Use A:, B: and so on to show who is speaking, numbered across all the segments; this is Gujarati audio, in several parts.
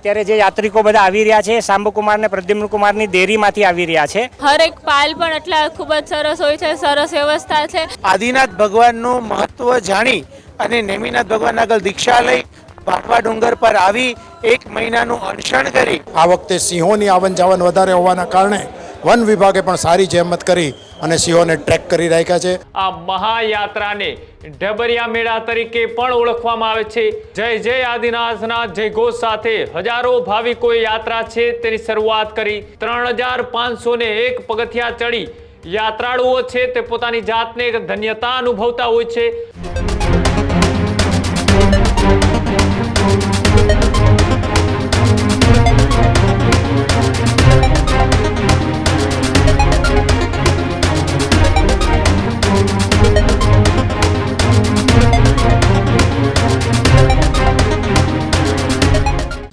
A: અત્યારે જે યાત્રિકો બધા આવી રહ્યા છે શાંબુકુમાર ને પ્રદ્યુમ્ન કુમારની દેરીમાંથી આવી રહ્યા છે।
B: હરેક પાલ પણ એટલા ખૂબ જ સરસ હોય છે, સરસ વ્યવસ્થા છે।
C: આદિનાથ ભગવાનનું મહત્વ જાણી અને નેમિનાથ ભગવાન આગળ દીક્ષા લઈ ભાટવા ડુંગર પર આવી 1 મહિનાનું અનશન કરી
D: આ વખતે સિંહોની આવન જાવન વધારે હોવાના કારણે વન વિભાગે પણ સારી જહેમત કરી અને સિંહોને ટ્રેક કરી રાખ્યા છે।
E: આ મહાયાત્રાને ઢબરિયા મેળા તરીકે પણ ઓળખવામાં આવે છે। જય જય આદિનાથના જયઘોષ સાથે હજારો ભાવિકોએ યાત્રા છે તેની શરૂઆત કરી। 3501 પગથિયા ચડી યાત્રાળુઓ છે તે પોતાની જાતને ધન્યતા અનુભવતા હોય છે।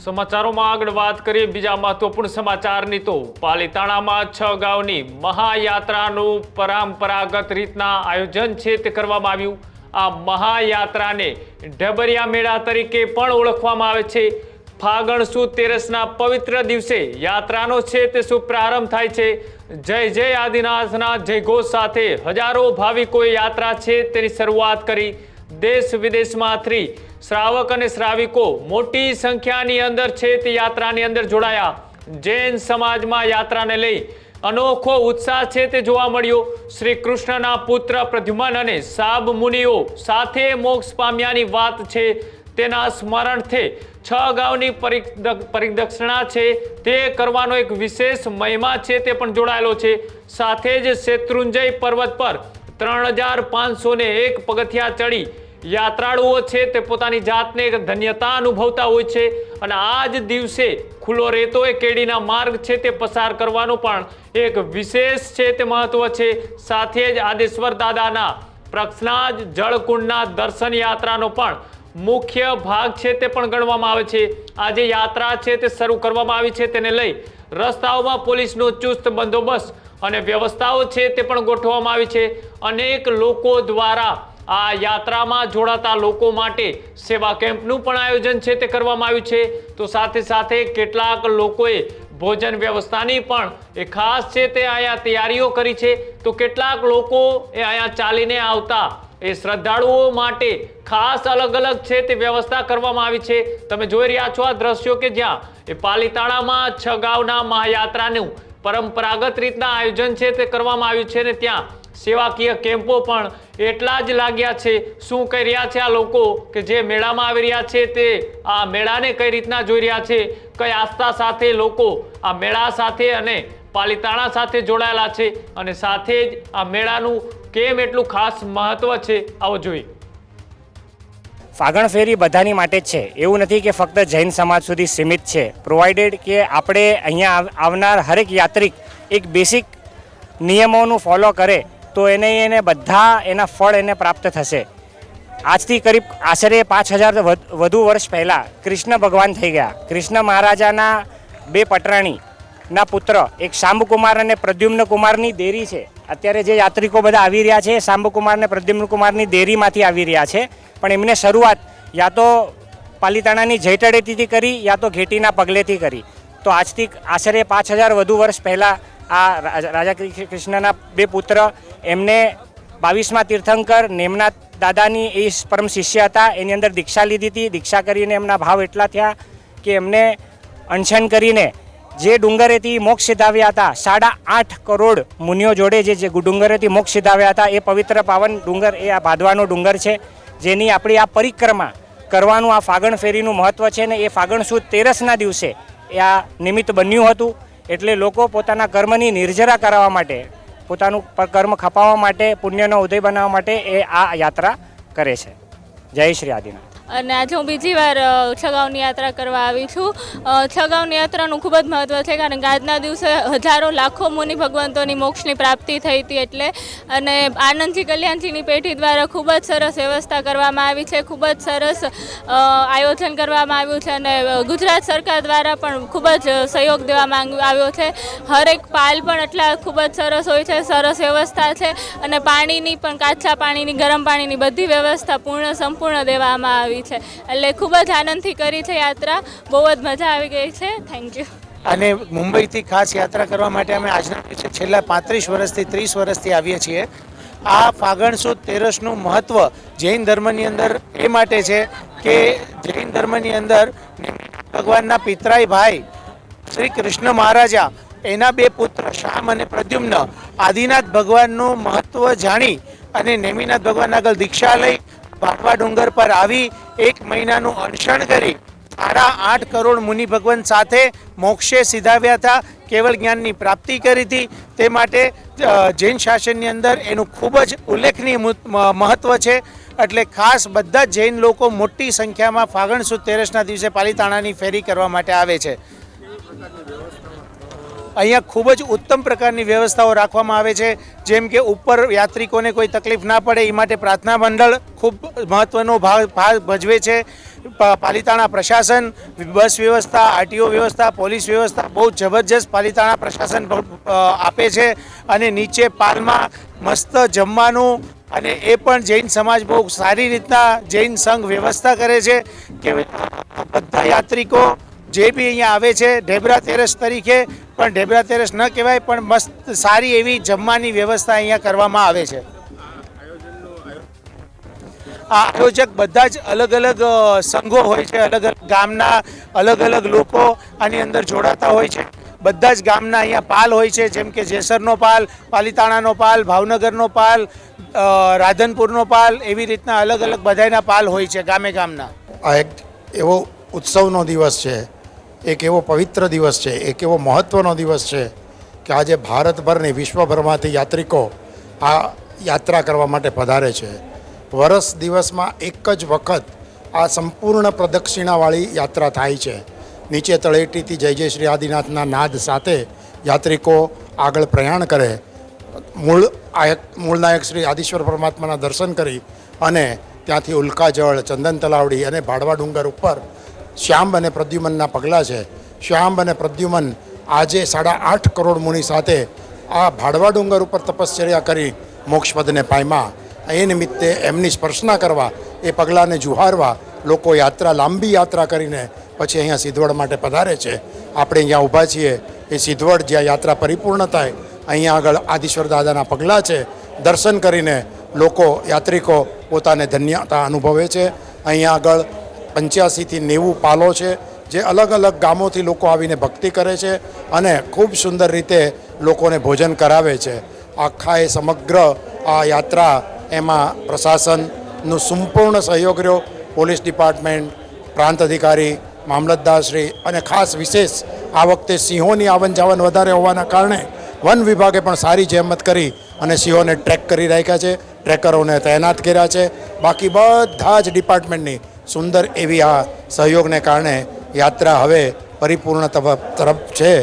E: સમાચારોમાં આગળ વાત કરીએ બીજા મહત્વપૂર્ણ સમાચારની તો પાલીતાણામાં 6 ગામની મહાયાત્રાનું પરંપરાગત રીતના આયોજન છે તે કરવામાં આવ્યું। આ મહાયાત્રાને ઢબરિયા મેળા તરીકે પણ ઓળખવામાં આવે છે। ફાગણ સુદ 13ના પવિત્ર દિવસે યાત્રાનો છે તે શુભ પ્રારંભ થાય છે। જય જય આદિનાથના જયઘોષ સાથે હજારો ભાવિકોએ યાત્રા છે તેની શરૂઆત કરી। દેશ વિદેશમાંથી શ્રાવક અને શ્રાવિકો મોટી સંખ્યાની અંદર છે તે યાત્રાની અંદર જોડાયા। જૈન સમાજમાં યાત્રાને લઈ અનોખો ઉત્સાહ છે તે જોવા મળ્યો। શ્રી કૃષ્ણના પુત્ર પ્રદ્યુમ્ન અને સાબ મુનિઓ સાથે મોક્ષ પામ્યાની વાત છે તેના સ્મરણથી 6 ગામની પરિદક્ષિણા છે તે કરવાનો એક વિશેષ મહિમા છે તે પણ જોડાયેલો છે। સાથે જ શેત્રુંજય પર્વત પર 3501 પગથિયા ચડી યાત્રાળુઓ છે તે પોતાની જાતને ધન્યતા અનુભવતા હોય છે અને આ જ દિવસે ખુલ્લો રહેતો એ કેડીના માર્ગ છે તે પસાર કરવાનો પણ એક વિશેષ છે તે મહત્વ છે। સાથે જ આદેશ્વર દાદાના પ્રક્ષનાજ જળકુંડના દર્શન યાત્રાનો પણ મુખ્ય ભાગ છે તે પણ ગણવામાં આવે છે। આજે યાત્રા છે તે શરૂ કરવામાં આવી છે તેને લઈ રસ્તાઓમાં પોલીસનો ચુસ્ત બંદોબસ્ત અને વ્યવસ્થાઓ છે તે પણ ગોઠવવામાં આવી છે। અનેક લોકો દ્વારા આ યાત્રામાં જોડાતા લોકો માટે સેવા કેમ્પનું પણ આયોજન છે તે કરવામાં આવ્યું છે। તો સાથે સાથે કેટલાક લોકોએ ભોજન વ્યવસ્થાની પણ એ ખાસ છે તે અહીંયા તૈયારીઓ કરી છે। તો કેટલાક લોકો એ અહીંયા ચાલીને આવતા એ શ્રદ્ધાળુઓ માટે ખાસ અલગ અલગ છે તે વ્યવસ્થા કરવામાં આવી છે। તમે જોઈ રહ્યા છો આ દ્રશ્યો કે જ્યાં એ પાલીતાણામાં 6 ગામના મહાયાત્રાનું પરંપરાગત રીતના આયોજન છે તે કરવામાં આવ્યું છે ને ત્યાં સેવાકીય કેમ્પો પણ એટલા જ લાગ્યા છે। શું કહી રહ્યા છે આ લોકો કે જે મેળામાં આવી રહ્યા છે તે આ મેળાને કઈ રીતના જોઈ રહ્યા છે, કઈ આસ્થા સાથે લોકો આ મેળા સાથે અને પાલીતાણા સાથે જોડાયેલા છે અને સાથે જ આ મેળાનું કેમ એટલું ખાસ મહત્વ છે આવો જોઈએ।
A: ફાગણ ફેરી બધાની માટે જ છે, એવું નથી કે ફક્ત જૈન સમાજ સુધી સીમિત છે। પ્રોવાઇડેડ કે આપણે અહીંયા આવનાર હરેક યાત્રિક એક બેસિક નિયમોનું ફોલો કરે તો એને બધા એના ફળ એને પ્રાપ્ત થશે। આજથી કરીબ આશરે 5000 વધુ વર્ષ પહેલાં કૃષ્ણ ભગવાન થઈ ગયા। કૃષ્ણ મહારાજાના 2 પટરાણીના પુત્ર એક શાંબુકુમાર અને પ્રદ્યુમ્ન કુમારની દેરી છે। અત્યારે જે યાત્રિકો બધા આવી રહ્યા છે શાંબુકુમાર ને પ્રદ્યુમ્ન કુમારની દેરીમાંથી આવી રહ્યા છે, પણ એમને શરૂઆત યા તો પાલીતાણાની જયતળેટીથી કરી યા તો ઘેટીના પગલેથી કરી। તો આજથી આશરે 5000 વધુ વર્ષ પહેલાં આ રાજા કૃષ્ણના 2 પુત્ર એમને 22મા તીર્થંકર નેમનાથ દાદાની એ પરમ શિષ્ય હતા, એની અંદર દીક્ષા લીધી હતી। દીક્ષા કરીને એમના ભાવ એટલા થયા કે એમને અનશન કરીને જે ડુંગરેથી મોક્ષ સિધાવ્યા હતા 8.5 કરોડ મુનિઓ જોડે જે ડુંગરેથી મોક્ષ સિધાવ્યા હતા એ પવિત્ર પાવન ડુંગર એ આ ભાદવાનો ડુંગર છે, જેની આપણી આ પરિક્રમા કરવાનું આ ફાગણ ફેરીનું મહત્ત્વ છે ને એ ફાગણ સુદ 13ના દિવસે એ આ નિમિત્ત બન્યું હતું। એટલે લોકો પોતાના કર્મની નિર્જરા કરાવવા માટે, પોતાનું કર્મ ખપાવવા માટે, પુણ્યનો ઉદય બનાવવા માટે એ આ યાત્રા કરે છે। જય શ્રી આદિનાથ।
B: અને આજે હું બીજી વાર 6 ગામની યાત્રા કરવા આવી છું। 6 ગામની યાત્રાનું ખૂબ જ મહત્ત્વ છે કારણ કે આજના દિવસે હજારો લાખો મુનિ ભગવંતોની મોક્ષની પ્રાપ્તિ થઈ હતી એટલે અને આનંદજી કલ્યાણજીની પેઢી દ્વારા ખૂબ જ સરસ વ્યવસ્થા કરવામાં આવી છે, ખૂબ જ સરસ આયોજન કરવામાં આવ્યું છે અને ગુજરાત સરકાર દ્વારા પણ ખૂબ જ સહયોગ દેવામાં આવ્યો છે। હરેક પાલ પણ એટલા ખૂબ જ સરસ હોય છે, સરસ વ્યવસ્થા છે અને પાણીની પણ કાચા પાણીની, ગરમ પાણીની બધી વ્યવસ્થા સંપૂર્ણ દેવામાં આવી આવી છે. એટલે ખૂબ જ આનંદથી કરી છે યાત્રા, બહુ જ મજા આવી ગઈ છે. Thank you.
C: અને મુંબઈથી ખાસ યાત્રા કરવા માટે અમે આજના દિવસે છેલ્લા 35 વર્ષથી 30 વર્ષથી આવીએ છીએ. આ ફાગણ સુદ તેરસનું મહત્ત્વ જૈન ધર્મની અંદર એ માટે છે કે જૈન ધર્મની અંદર ભગવાનના પિતરાઈ ભાઈ શ્રી કૃષ્ણ મહારાજા એના બે પુત્ર શ્યામ અને પ્રદ્યુમ્ન આદિનાથ ભગવાનનું મહત્ત્વ જાણી અને નેમિનાથ ભગવાન આગળ દીક્ષા લઈ ભાડવા ડુંગર પર આવી 1 મહિનાનું અનશન કરી 8.5 કરોડ મુનિ ભગવાન સાથે મોક્ષે સીધાવ્યા હતા, કેવળ જ્ઞાનની પ્રાપ્તિ કરી હતી. તે માટે જૈન શાસનની અંદર એનું ખૂબ જ ઉલ્લેખનીય મહત્ત્વ છે. એટલે ખાસ બધા જ જૈન લોકો મોટી સંખ્યામાં ફાગણ સુદ તેરસના દિવસે પાલિતાણાની ફેરી કરવા માટે આવે છે. અહીંયા ખૂબ જ ઉત્તમ પ્રકારની વ્યવસ્થાઓ રાખવામાં આવે છે, જેમ કે ઉપર યાત્રિકોને કોઈ તકલીફ ના પડે એ માટે પ્રાર્થના મંડળ ખૂબ મહત્ત્વનો ભાગ ભજવે છે. પાલિતાણા પ્રશાસન, બસ વ્યવસ્થા, આરટીઓ વ્યવસ્થા, પોલીસ વ્યવસ્થા બહુ જબરજસ્ત પાલિતાણા પ્રશાસન આપે છે. અને નીચે પાલમાં મસ્ત જમવાનું, અને એ પણ જૈન સમાજ બહુ સારી રીતના જૈન સંઘ વ્યવસ્થા કરે છે કે બધા યાત્રિકો જે બી અહીંયા આવે છે ઢેબરા તેરસ તરીકે, પણ ઢેબરા તેરસ ન કહેવાય પણ મસ્ત સારી એવી જમવાની વ્યવસ્થા અહીંયા કરવામાં આવે છે. આ આયોજક બધા જ અલગ અલગ સંઘો હોય છે, અલગ અલગ ગામના અલગ અલગ લોકો આની અંદર જોડાતા હોય છે. બધા જ ગામના અહીંયા પાલ હોય છે, જેમ કે જેસરનો પાલ, પાલિતાણાનો પાલ, ભાવનગરનો પાલ, રાધનપુરનો પાલ, એવી રીતના અલગ અલગ બધાના પાલ હોય છે ગામે ગામના.
D: આ એક એવો ઉત્સવનો દિવસ છે, એક એવો પવિત્ર દિવસ છે, એક એવો મહત્ત્વનો દિવસ છે કે આજે ભારતભરની વિશ્વભરમાંથી યાત્રિકો આ યાત્રા કરવા માટે પધારે છે. વર્ષ દિવસમાં એક જ વખત આ સંપૂર્ણ પ્રદક્ષિણાવાળી યાત્રા થાય છે. નીચે તળેટીથી જય જય શ્રી આદિનાથના નાદ સાથે યાત્રિકો આગળ પ્રયાણ કરે, મૂળ નાયક શ્રી આદિશ્વર પરમાત્માના દર્શન કરી અને ત્યાંથી ઉલ્કાજળ, ચંદન તલાવડી અને ભાડવા ડુંગર ઉપર શ્યામ અને પ્રદ્યુમનના પગલાં છે. શ્યામ અને પ્રદ્યુમન આજે 8.5 કરોડ મુનિ સાથે આ ભાડવા ડુંગર ઉપર તપશ્ચર્યા કરી મોક્ષપદને પામ્યા. એ નિમિત્તે એમની સ્પર્શના કરવા, એ પગલાંને જુહારવા લોકો લાંબી યાત્રા કરીને પછી અહીંયા સિદ્ધવડ માટે પધારે છે. આપણે અહીંયા ઊભા છીએ એ સિદ્ધવડ જ્યાં યાત્રા પરિપૂર્ણ થાય અહીંયા આગળ આદિશ્વર દાદાના પગલાં છે. દર્શન કરીને લોકો યાત્રિકો પોતાને ધન્યતા અનુભવે છે. અહીંયા આગળ 85 થી 90 પાલો છે, જે અલગ અલગ ગામોથી લોકો આવીને ભક્તિ કરે છે અને ખૂબ સુંદર રીતે લોકોને ભોજન કરાવે છે. આખા એ સમગ્ર આ યાત્રા એમાં પ્રશાસનનું સંપૂર્ણ સહયોગ રહ્યો. પોલીસ ડિપાર્ટમેન્ટ, પ્રાંત અધિકારી, મામલતદારશ્રી અને ખાસ વિશેષ આ વખતે સિંહોની આવન જાવન વધારે હોવાના કારણે વન વિભાગે પણ સારી જહેમત કરી અને સિંહોને ટ્રેક કરી રાખ્યા છે, ટ્રેકરોને તૈનાત કર્યા છે. બાકી બધા જ ડિપાર્ટમેન્ટની સુંદર એવી આ સહયોગને કારણે યાત્રા હવે પરિપૂર્ણ તરફ છે.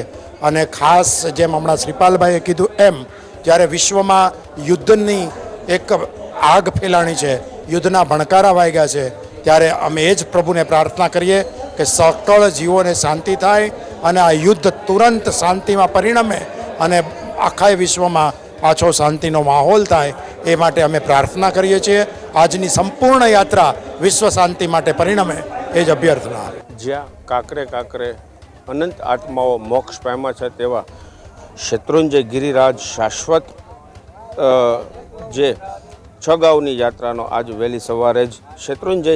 D: અને ખાસ જેમ હમણાં શ્રીપાલભાઈએ કીધું એમ, જ્યારે વિશ્વમાં યુદ્ધની એક આગ ફેલાણી છે, યુદ્ધના ભણકારા વાગ્યા છે, ત્યારે અમે એ જ પ્રભુને પ્રાર્થના કરીએ કે સકળ જીવોને શાંતિ થાય અને આ યુદ્ધ તુરંત શાંતિમાં પરિણમે અને આખા વિશ્વમાં પાછો શાંતિનો માહોલ થાય, એ માટે અમે પ્રાર્થના કરીએ છીએ. આજની સંપૂર્ણ યાત્રા વિશ્વ શાંતિ માટે પરિણમે એ જ અભ્યર્થના.
F: જ્યાં કાંકરે કાંકરે અનંત આત્માઓ મોક્ષ પામ્યા છે તેવા શેત્રુંજય ગિરિરાજ શાશ્વત જે 6 ગાઉની યાત્રાનો આજ વહેલી સવારે જ શેત્રુંજય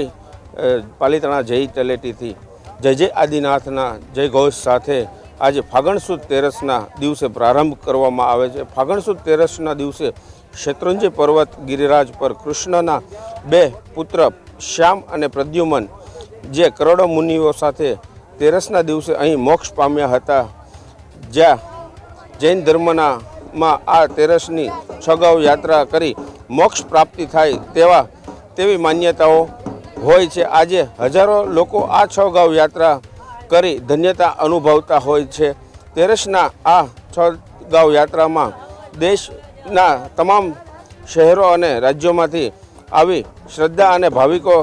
F: પાલિતાણા જય તલેટીથી જય જય આદિનાથના જય ઘોષ સાથે આજે ફાગણ સુદ તેરસના દિવસે પ્રારંભ કરવામાં આવે છે. ફાગણ સુદ તેરસના દિવસે શેત્રુંજય પર્વત ગિરિરાજ પર કૃષ્ણના 2 પુત્ર શ્યામ અને પ્રદ્યુમન જે કરોડો મુનિઓ સાથે તેરસના દિવસે અહીં મોક્ષ પામ્યા હતા. જ્યાં જૈન ધર્મમાં આ તેરસની 6 ગાઉ યાત્રા કરી મોક્ષ પ્રાપ્તિ થાય તેવી માન્યતાઓ હોય છે. આજે હજારો લોકો આ 6 ગાઉ યાત્રા કરી ધન્યતા અનુભવતા હોય છે. તેરસના આ 6 ગાઉ યાત્રામાં દેશના તમામ શહેરો અને રાજ્યોમાંથી આવી શ્રદ્ધા અને ભાવિકો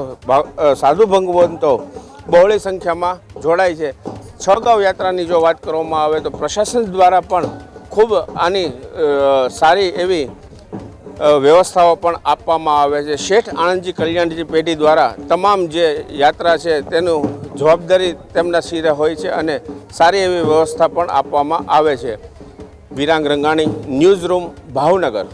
F: સાધુ ભગવંતો બહોળી સંખ્યામાં જોડાય છે. 6 ગાઉ યાત્રાની જો વાત કરવામાં આવે તો પ્રશાસન દ્વારા પણ ખૂબ આની સારી એવી વ્યવસ્થાઓ પણ આપવામાં આવે છે. શેઠ આણંદજી કલ્યાણજી પેઢી દ્વારા તમામ જે યાત્રા છે તેનું જવાબદારી તેમના શિરે હોય છે અને સારી એવી વ્યવસ્થા પણ આપવામાં આવે છે. Virang Rangani, news room, Bhavnagar.